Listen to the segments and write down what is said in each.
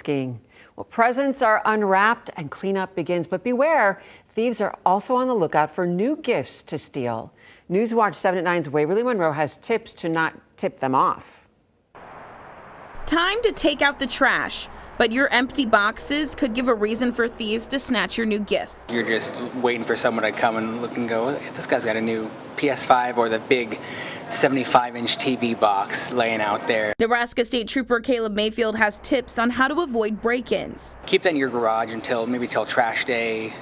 skiing. Well, presents are unwrapped and cleanup begins, but beware, thieves are also on the lookout for new gifts to steal. Newswatch 7 at 9's Waverly Monroe has tips to not tip them off. Time to take out the trash, but your empty boxes could give a reason for thieves to snatch your new gifts. You're just waiting for someone to come and look and go, this guy's got a new PS5 or the big 75-inch TV box laying out there. Nebraska State Trooper Caleb Mayfield has tips on how to avoid break-ins. Keep that in your garage until trash day,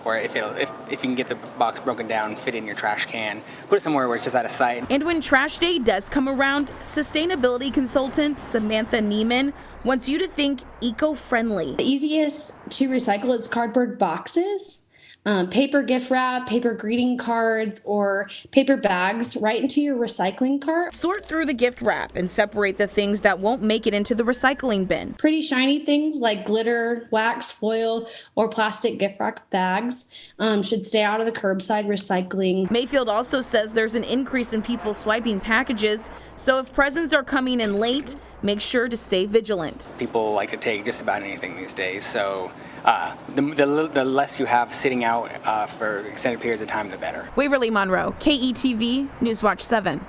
or if you can get the box broken down, fit it in your trash can, put it somewhere where it's just out of sight. And when trash day does come around, sustainability consultant Samantha Neiman wants you to think eco-friendly. The easiest to recycle is cardboard boxes. Paper gift wrap, paper greeting cards, or paper bags right into your recycling cart. Sort through the gift wrap and separate the things that won't make it into the recycling bin. Pretty shiny things like glitter, wax, foil, or plastic gift wrap bags should stay out of the curbside recycling. Mayfield also says there's an increase in people swiping packages, so if presents are coming in late, make sure to stay vigilant. People like to take just about anything these days, so the less you have sitting out for extended periods of time, the better. Waverly Monroe, KETV, Newswatch 7.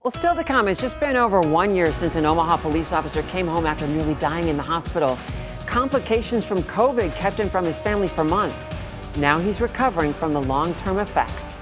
Well, still to come, it's just been over 1 year since an Omaha police officer came home after nearly dying in the hospital. Complications from COVID kept him from his family for months. Now he's recovering from the long-term effects.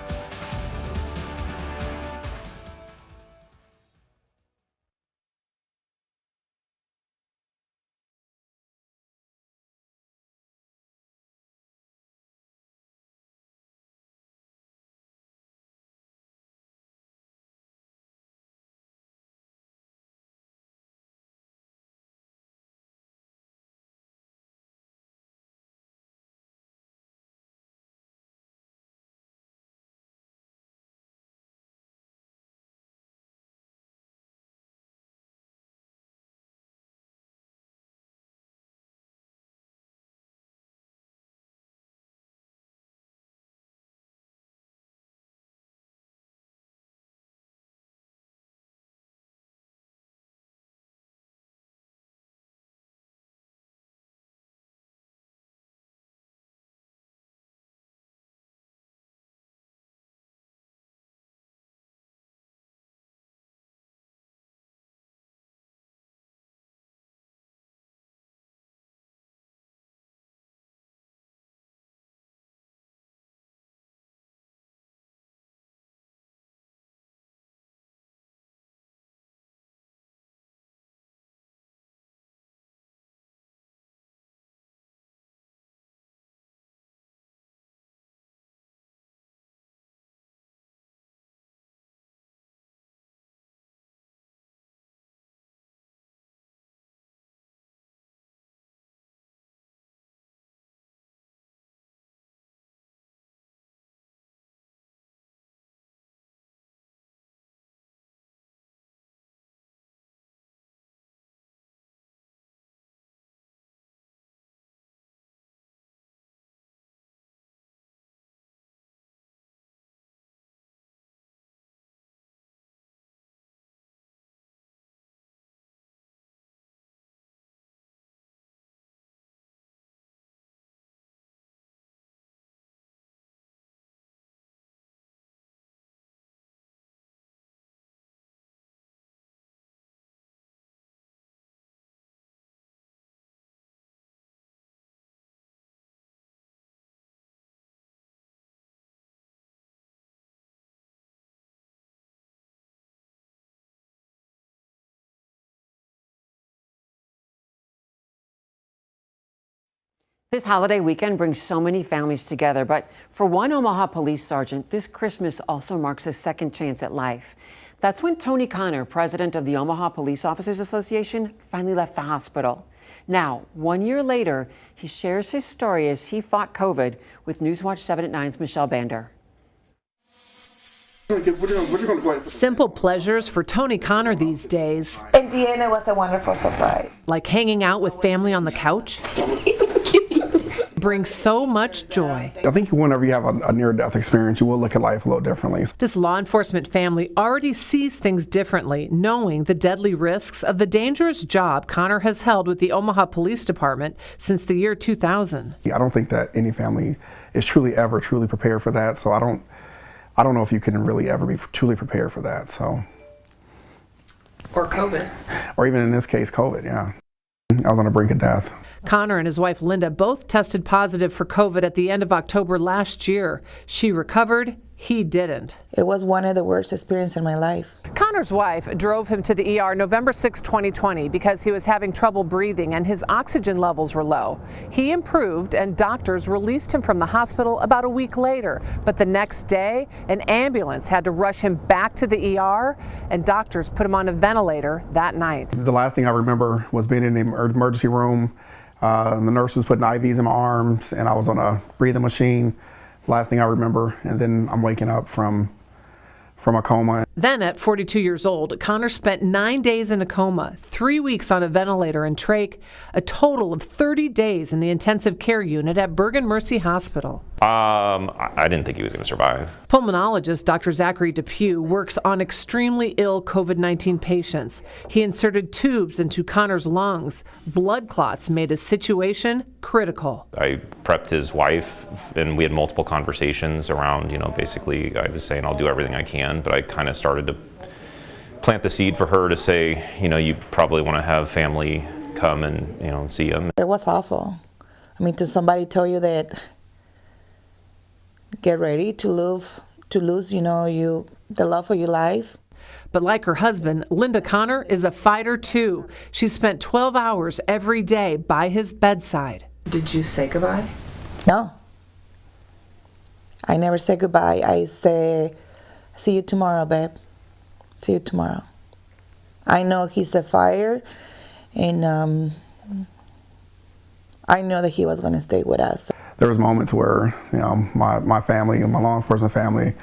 This holiday weekend brings so many families together, but for one Omaha police sergeant, this Christmas also marks a second chance at life. That's when Tony Connor, president of the Omaha Police Officers Association, finally left the hospital. Now, 1 year later, he shares his story as he fought COVID with Newswatch 7 at 9's Michelle Bander. Simple pleasures for Tony Connor these days. Indiana was a wonderful surprise. Like hanging out with family on the couch, brings so much joy. I think whenever you have a near-death experience, you will look at life a little differently. This law enforcement family already sees things differently, knowing the deadly risks of the dangerous job Connor has held with the Omaha Police Department since the year 2000. I don't think that any family is truly prepared for that. So I don't know if you can really ever be truly prepared for that. So. Or COVID. Or even in this case, COVID, yeah. I was on the brink of death. Connor and his wife Linda both tested positive for COVID at the end of October last year. She recovered, he didn't. It was one of the worst experiences in my life. Connor's wife drove him to the ER November 6, 2020 because he was having trouble breathing and his oxygen levels were low. He improved and doctors released him from the hospital about a week later. But the next day, an ambulance had to rush him back to the ER and doctors put him on a ventilator that night. The last thing I remember was being in the emergency room. The nurses putting IVs in my arms and I was on a breathing machine. Last thing I remember, and then I'm waking up from a coma. Then at 42 years old, Connor spent 9 days in a coma, 3 weeks on a ventilator and trach, a total of 30 days in the intensive care unit at Bergen Mercy Hospital. I didn't think he was going to survive. Pulmonologist Dr. Zachary Depew works on extremely ill COVID-19 patients. He inserted tubes into Connor's lungs. Blood clots made his situation critical. I prepped his wife, and we had multiple conversations around, basically I was saying I'll do everything I can, but I kind of started to plant the seed for her to say, you probably want to have family come and, see him. It was awful. I mean, to somebody tell you that get ready to lose, the love of your life. But like her husband, Linda Connor is a fighter too. She spent 12 hours every day by his bedside. Did you say goodbye? No. I never say goodbye. I say, see you tomorrow, babe. See you tomorrow. I know he's a fighter, and I know that he was going to stay with us. There was moments where, my family and my law enforcement family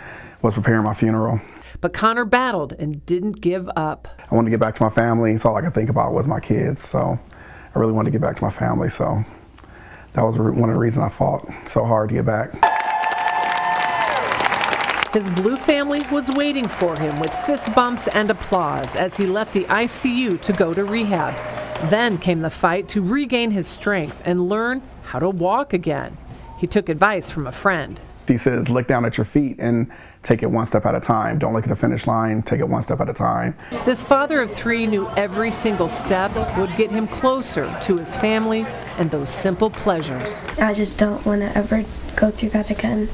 was preparing my funeral. But Connor battled and didn't give up. I wanted to get back to my family, so all I could think about was my kids. So I really wanted to get back to my family. So that was one of the reasons I fought so hard to get back. His blue family was waiting for him with fist bumps and applause as he left the ICU to go to rehab. Then came the fight to regain his strength and learn how to walk again. He took advice from a friend. He says, look down at your feet and take it one step at a time. Don't look at the finish line, take it one step at a time. This father of three knew every single step would get him closer to his family and those simple pleasures. I just don't want to ever go through that again.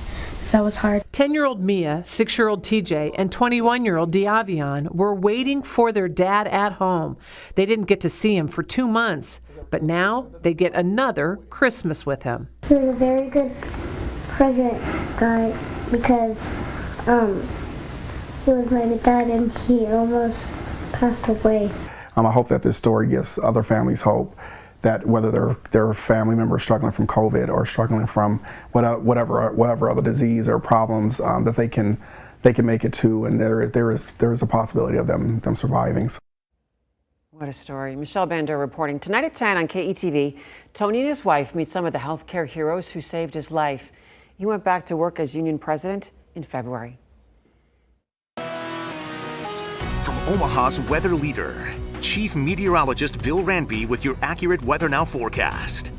That was hard. 10-year-old Mia, 6-year-old TJ, and 21-year-old Diavion were waiting for their dad at home. They didn't get to see him for 2 months, but now they get another Christmas with him. It was a very good present, guy, because he was my dad and he almost passed away. I hope that this story gives other families hope that whether their family members struggling from COVID or struggling from whatever other disease or problems, that they can make it too, and there is a possibility of them surviving. What a story. Michelle Bender reporting. Tonight at 10 on KETV, Tony and his wife meet some of the healthcare heroes who saved his life. He went back to work as union president in February. From Omaha's weather leader, Chief Meteorologist Bill Ranby with your accurate Weather Now forecast.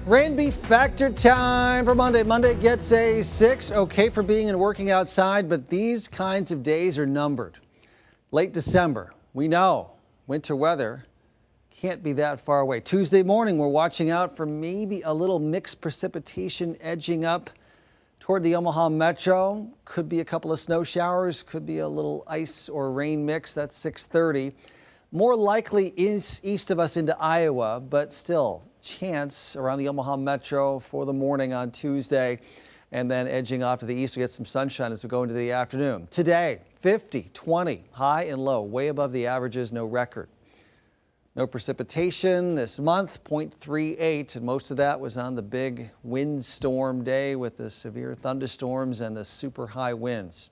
Ranby factor time for Monday. Monday gets a 6. Okay for being and working outside, but these kinds of days are numbered. Late December, we know winter weather can't be that far away. Tuesday morning, we're watching out for maybe a little mixed precipitation edging up toward the Omaha Metro. Could be a couple of snow showers, could be a little ice or rain mix. That's 6:30. More likely is east of us into Iowa, but still chance around the Omaha Metro for the morning on Tuesday, and then edging off to the east. We get some sunshine as we go into the afternoon. Today, 50, 20, high and low, way above the averages, no record. No precipitation this month, 0.38, and most of that was on the big windstorm day with the severe thunderstorms and the super high winds.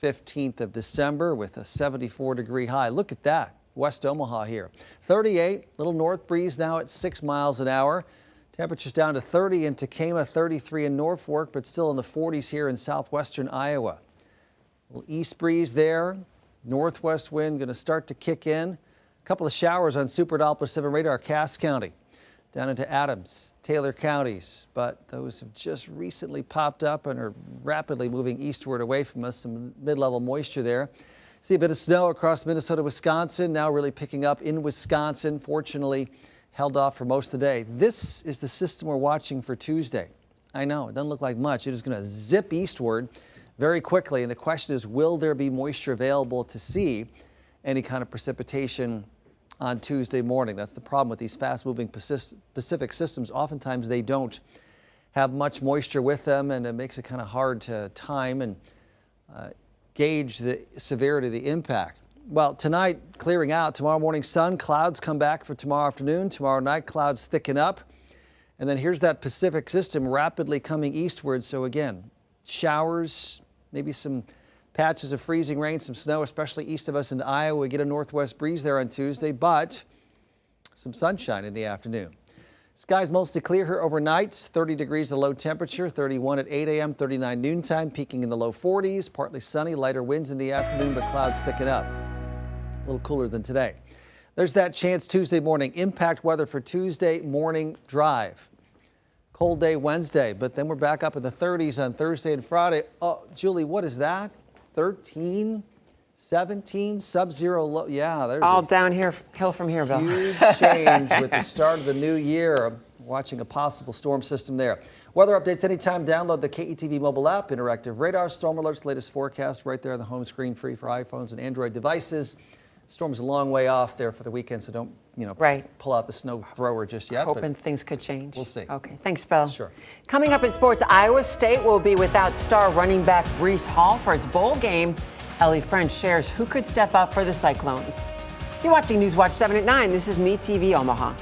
15th of December with a 74-degree high. Look at that, West Omaha here. 38, little north breeze now at 6 miles an hour. Temperatures down to 30 in Tekamah, 33 in Norfolk, but still in the 40s here in southwestern Iowa. A little east breeze there. Northwest wind going to start to kick in. A couple of showers on Super Doppler 7 radar, Cass County, down into Adams, Taylor counties, but those have just recently popped up and are rapidly moving eastward away from us. Some mid-level moisture there. See a bit of snow across Minnesota, Wisconsin, now really picking up in Wisconsin. Fortunately, held off for most of the day. This is the system we're watching for Tuesday. I know, it doesn't look like much. It is going to zip eastward very quickly, and the question is, will there be moisture available to see any kind of precipitation on Tuesday morning? That's the problem with these fast-moving Pacific systems. Oftentimes they don't have much moisture with them, and it makes it kind of hard to time and gauge the severity of the impact. Well, tonight clearing out, tomorrow morning sun, clouds come back for tomorrow afternoon. Tomorrow night clouds thicken up, and then here's that Pacific system rapidly coming eastward. So again, showers, maybe some patches of freezing rain, some snow, especially east of us in Iowa. We get a northwest breeze there on Tuesday, but some sunshine in the afternoon. Skies mostly clear here overnight. 30 degrees the low temperature, 31 at 8 a.m., 39 noontime, peaking in the low 40s. Partly sunny, lighter winds in the afternoon, but clouds thicken up. A little cooler than today. There's that chance Tuesday morning. Impact weather for Tuesday morning drive. Cold day Wednesday, but then we're back up in the 30s on Thursday and Friday. Oh, Julie, what is that? 13, 17, sub-zero low. Yeah, there's all downhill from here, Bill. Huge change with the start of the new year. Watching a possible storm system there. Weather updates anytime. Download the KETV mobile app, interactive radar, storm alerts, latest forecast right there on the home screen, free for iPhones and Android devices. Storm's a long way off there for the weekend, so don't, pull out the snow thrower just yet. Hoping things could change. We'll see. Okay, thanks, Bill. Sure. Coming up in sports, Iowa State will be without star running back Breece Hall for its bowl game. Ellie French shares who could step up for the Cyclones. You're watching News Watch 7 at 9. This is MeTV Omaha.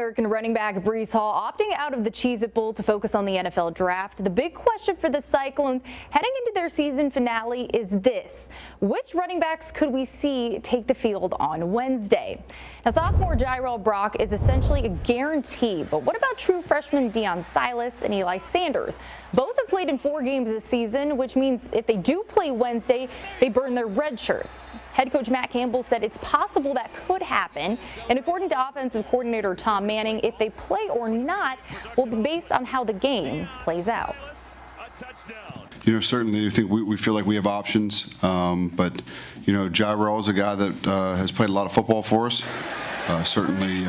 All-American running back Breece Hall opting out of the Cheez-It Bowl to focus on the NFL draft. The big question for the Cyclones heading into their season finale is this: which running backs could we see take the field on Wednesday? Now, sophomore Jairel Brock is essentially a guarantee, but what about true freshman Deion Silas and Eli Sanders? Both have played in 4 games this season, which means if they do play Wednesday, they burn their red shirts. Head coach Matt Campbell said it's possible that could happen, and according to offensive coordinator Tom Manning, if they play or not will be based on how the game plays out. You know, certainly I think we feel like we have options, but, you know, Jairel is a guy that has played a lot of football for us. Certainly